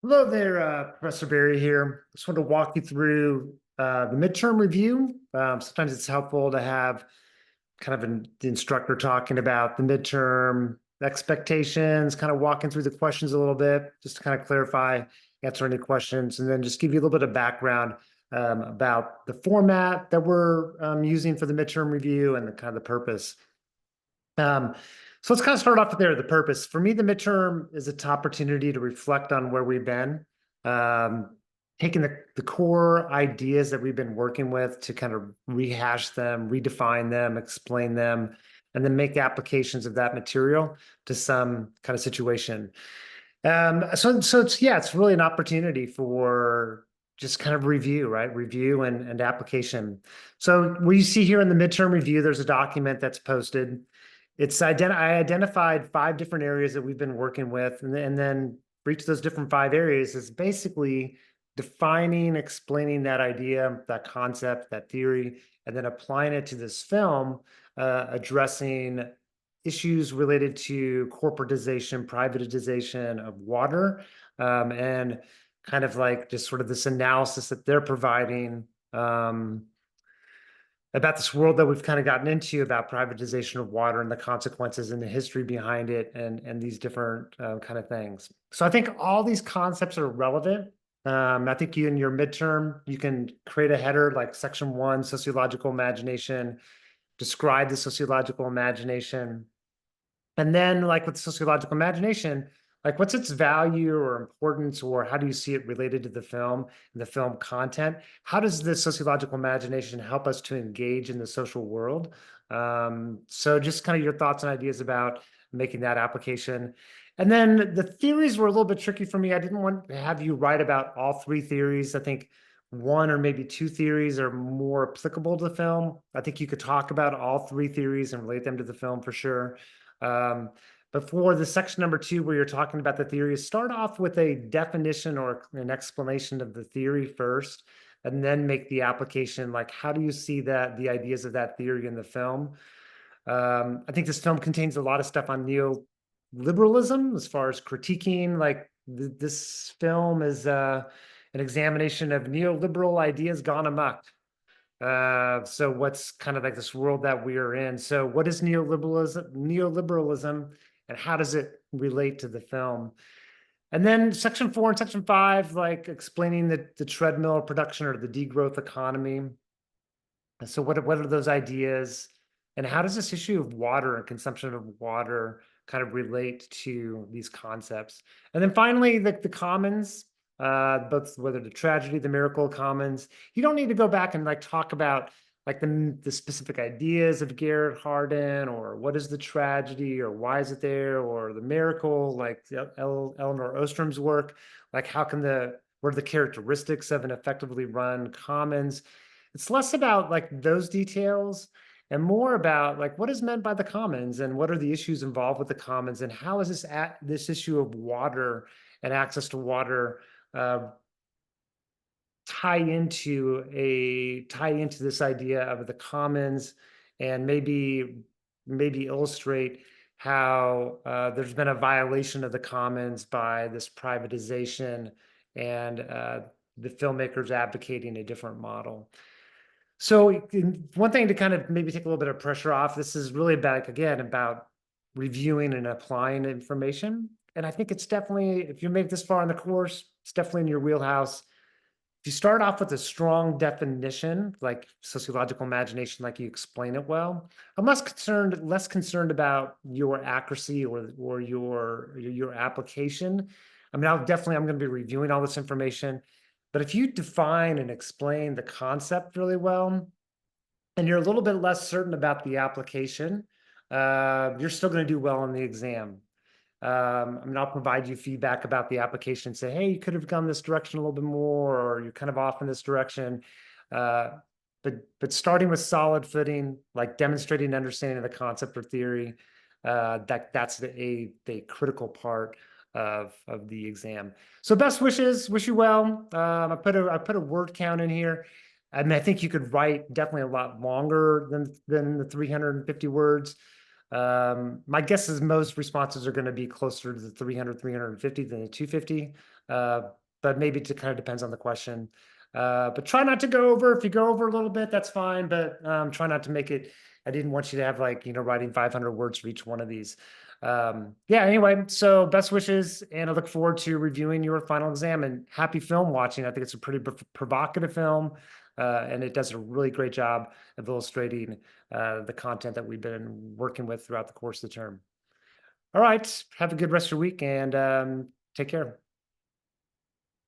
Hello there, Professor Barry here. Just want to walk you through the midterm review. Sometimes it's helpful to have kind of the instructor talking about the midterm expectations, kind of walking through the questions a little bit, just to kind of clarify, answer any questions, and then just give you a little bit of background about the format that we're using for the midterm review and the kind of the purpose. Um, so let's kind of start off there, the purpose. For me, the midterm is a top opportunity to reflect on where we've been, um, taking the core ideas that we've been working with to kind of rehash them, redefine them, explain them, and then make applications of that material to some kind of situation. So it's really an opportunity for just kind of review, right? Review and application. So what you see here in the midterm review, there's a document that's posted. I identified 5 different areas that we've been working with, and then for each of those different 5 areas is basically defining, explaining that idea, that concept, that theory, and then applying it to this film, addressing issues related to corporatization, privatization of water, and kind of like just sort of this analysis that they're providing. About this world that we've kind of gotten into about privatization of water and the consequences and the history behind it and these different kind of things. So I think all these concepts are relevant. I think you in your midterm, you can create a header like section 1, sociological imagination, describe the sociological imagination. And then like with sociological imagination, like what's its value or importance, or how do you see it related to the film and the film content? How does the sociological imagination help us to engage in the social world? So just kind of your thoughts and ideas about making that application. And then the theories were a little bit tricky for me. I didn't want to have you write about all 3 theories. I think 1 or maybe 2 theories are more applicable to the film. I think you could talk about all 3 theories and relate them to the film for sure. Um, but for the section number 2, where you're talking about the theories, start off with a definition or an explanation of the theory first, and then make the application. Like, how do you see the ideas of that theory in the film? I think this film contains a lot of stuff on neoliberalism as far as critiquing. Like, this film is an examination of neoliberal ideas gone amok. So what's kind of like this world that we are in? So what is neoliberalism, and how does it relate to the film? And then section 4 and section 5, like explaining the treadmill production or the degrowth economy. So what are those ideas, and how does this issue of water and consumption of water kind of relate to these concepts? And then finally, the commons, both whether the tragedy, the miracle commons. You don't need to go back and like talk about like the specific ideas of Garrett Hardin, or what is the tragedy, or why is it there, or the miracle, like Eleanor Ostrom's work, like what are the characteristics of an effectively run commons. It's less about like those details and more about like what is meant by the commons, and what are the issues involved with the commons, and how is this issue of water and access to water uh, tie into this idea of the commons, and maybe illustrate how there's been a violation of the commons by this privatization, and the filmmakers advocating a different model. So one thing to kind of maybe take a little bit of pressure off, this is really about, again, about reviewing and applying information. And I think it's definitely, if you make this far in the course, it's definitely in your wheelhouse. If you start off with a strong definition, like sociological imagination, like you explain it well, I'm less concerned about your accuracy or your application. I mean, I'm going to be reviewing all this information, but if you define and explain the concept really well, and you're a little bit less certain about the application, you're still going to do well on the exam. I mean, I'll provide you feedback about the application, say, hey, you could have gone this direction a little bit more, or you're kind of off in this direction. Uh, but starting with solid footing, like demonstrating understanding of the concept or theory, that's the critical part of the exam. So best wishes, wish you well. I put a word count in here. I mean, I think you could write definitely a lot longer than the 350 words. My guess is most responses are going to be closer to the 300, 350 than the 250. Uh, but maybe it kind of depends on the question. But try not to go over. If you go over a little bit, that's fine. But try not to make it. I didn't want you to have like, writing 500 words for each one of these. Yeah, anyway, so best wishes. And I look forward to reviewing your final exam, and happy film watching. I think it's a pretty provocative film. And it does a really great job of illustrating the content that we've been working with throughout the course of the term. All right. Have a good rest of your week, and take care.